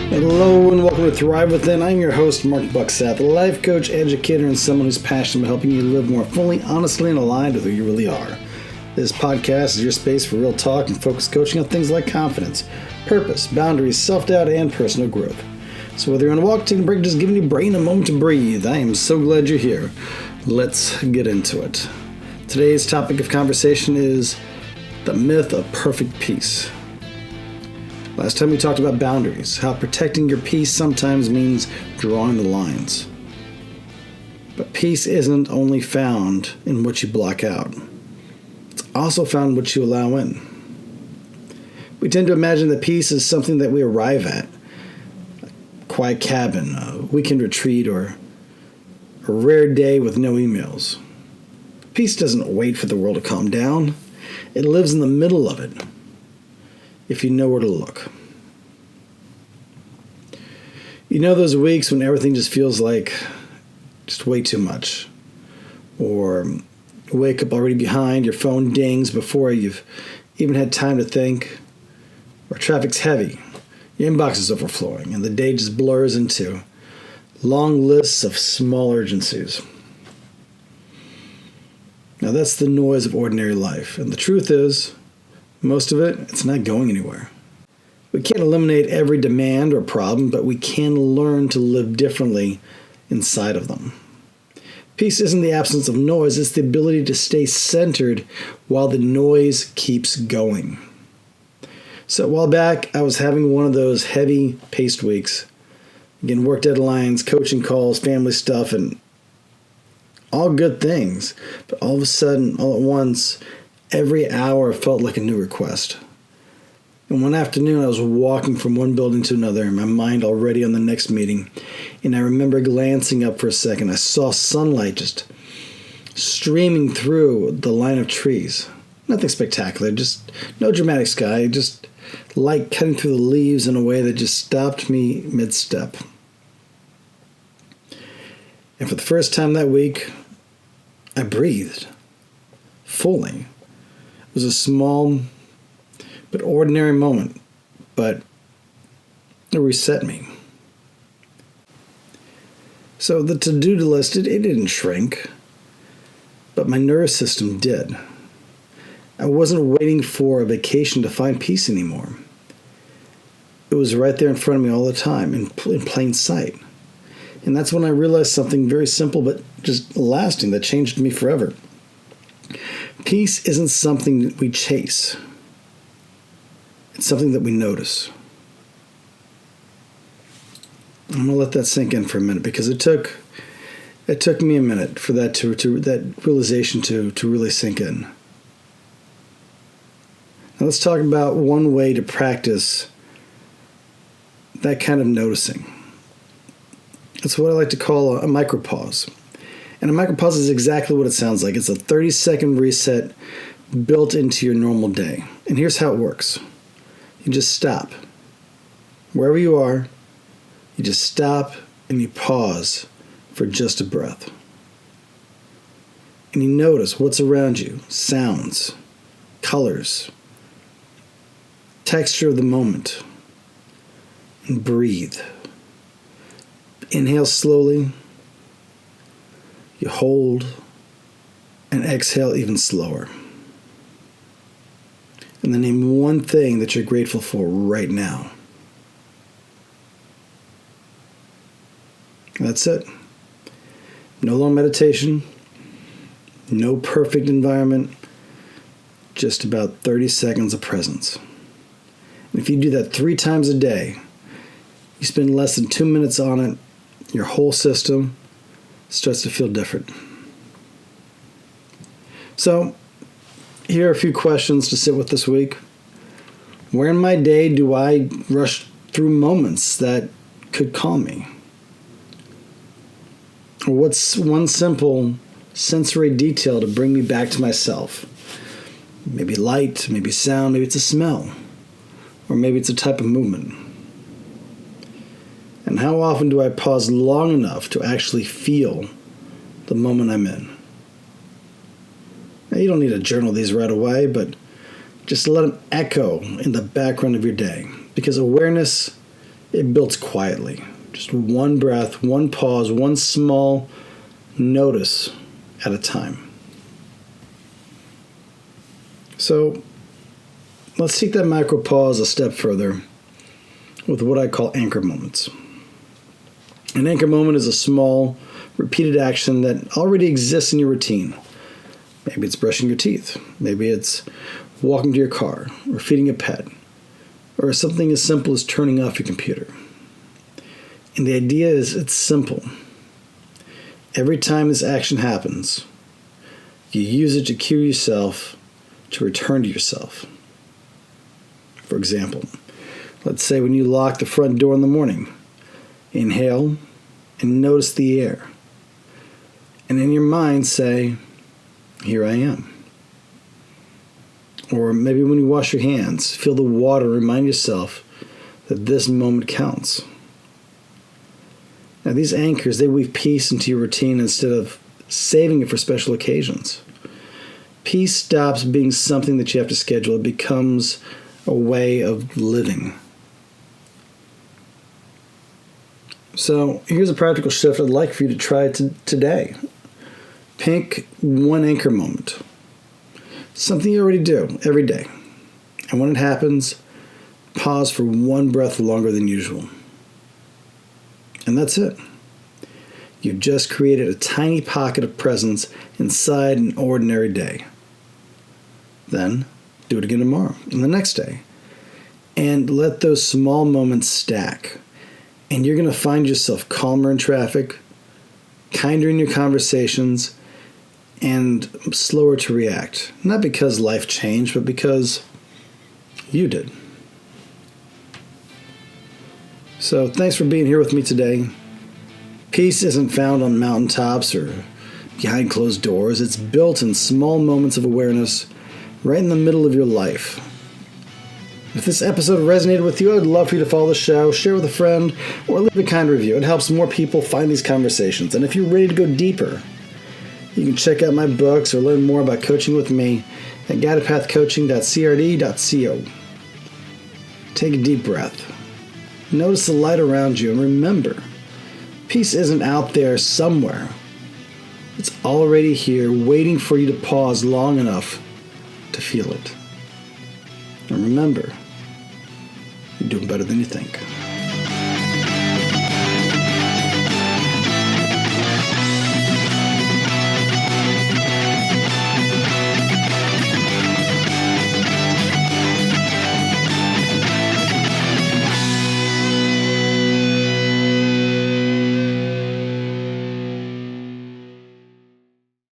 Hello and welcome to Thrive Within. I'm your host, Mark Bucksath, a life coach, educator, and someone who's passionate about helping you live more fully, honestly, and aligned with who you really are. This podcast is your space for real talk and focused coaching on things like confidence, purpose, boundaries, self-doubt, and personal growth. So whether you're on a walk, taking a break, just giving your brain a moment to breathe, I am so glad you're here. Let's get into it. Today's topic of conversation is the myth of perfect peace. Last time we talked about boundaries, how protecting your peace sometimes means drawing the lines. But peace isn't only found in what you block out. It's also found in what you allow in. We tend to imagine that peace is something that we arrive at. A quiet cabin, a weekend retreat, or a rare day with no emails. Peace doesn't wait for the world to calm down. It lives in the middle of it, if you know where to look. You know those weeks when everything just feels like just way too much, or you wake up already behind, your phone dings before you've even had time to think, or traffic's heavy, your inbox is overflowing, and the day just blurs into long lists of small urgencies. Now that's the noise of ordinary life, and the truth is, most of it's not going anywhere. We can't eliminate every demand or problem, but we can learn to live differently inside of them. Peace isn't the absence of noise, it's the ability to stay centered while the noise keeps going. So a while back, I was having one of those heavy-paced weeks. Again, work deadlines, coaching calls, family stuff, and all good things. But all of a sudden, all at once, every hour felt like a new request. And one afternoon, I was walking from one building to another, my mind already on the next meeting. And I remember glancing up for a second. I saw sunlight just streaming through the line of trees. Nothing spectacular, just no dramatic sky, just light cutting through the leaves in a way that just stopped me mid-step. And for the first time that week, I breathed fully. It was a small but ordinary moment, but it reset me. So the to-do list, it didn't shrink, but my nervous system did. I wasn't waiting for a vacation to find peace anymore. It was right there in front of me all the time, in plain sight. And that's when I realized something very simple but just lasting that changed me forever. Peace isn't something that we chase. It's something that we notice. I'm going to let that sink in for a minute because it took me a minute for that that realization to really sink in. Now let's talk about one way to practice that kind of noticing. It's what I like to call a micropause. And a micropause is exactly what it sounds like. It's a 30-second reset built into your normal day. And here's how it works. You just stop. Wherever you are, you just stop and you pause for just a breath. And you notice what's around you, sounds, colors, texture of the moment, and breathe. Inhale slowly, you hold, and exhale even slower. And then name one thing that you're grateful for right now. That's it. No long meditation, no perfect environment, just about 30 seconds of presence. And if you do that 3 times a day, you spend less than 2 minutes on it, your whole system starts to feel different. So, here are a few questions to sit with this week. Where in my day do I rush through moments that could calm me? Or what's one simple sensory detail to bring me back to myself? Maybe light, maybe sound, maybe it's a smell, or maybe it's a type of movement. And how often do I pause long enough to actually feel the moment I'm in? Now, you don't need to journal these right away, but just let them echo in the background of your day. Because awareness It builds quietly. Just one breath, one pause, one small notice at a time. So let's take that micro pause a step further with what I call anchor moments. An anchor moment is a small, repeated action that already exists in your routine. Maybe it's brushing your teeth. Maybe it's walking to your car or feeding a pet, or something as simple as turning off your computer. And the idea is it's simple. Every time this action happens, you use it to cue yourself to return to yourself. For example, let's say when you lock the front door in the morning, inhale and notice the air. And in your mind say, here I am. Or maybe when you wash your hands, feel the water, remind yourself that this moment counts. Now these anchors, they weave peace into your routine instead of saving it for special occasions. Peace stops being something that you have to schedule. It becomes a way of living. So here's a practical shift I'd like for you to try today. Pick one anchor moment. Something you already do every day. And when it happens, pause for one breath longer than usual. And that's it. You've just created a tiny pocket of presence inside an ordinary day. Then do it again tomorrow and the next day. And let those small moments stack. And you're going to find yourself calmer in traffic, kinder in your conversations, and slower to react. Not because life changed, but because you did. So thanks for being here with me today. Peace isn't found on mountaintops or behind closed doors. It's built in small moments of awareness right in the middle of your life. If this episode resonated with you, I'd love for you to follow the show, share with a friend, or leave a kind review. It helps more people find these conversations. And if you're ready to go deeper, you can check out my books or learn more about coaching with me at guidedpathcoaching.crd.co. Take a deep breath. Notice the light around you, and remember, peace isn't out there somewhere. It's already here, waiting for you to pause long enough to feel it. And remember, you're doing better than you think.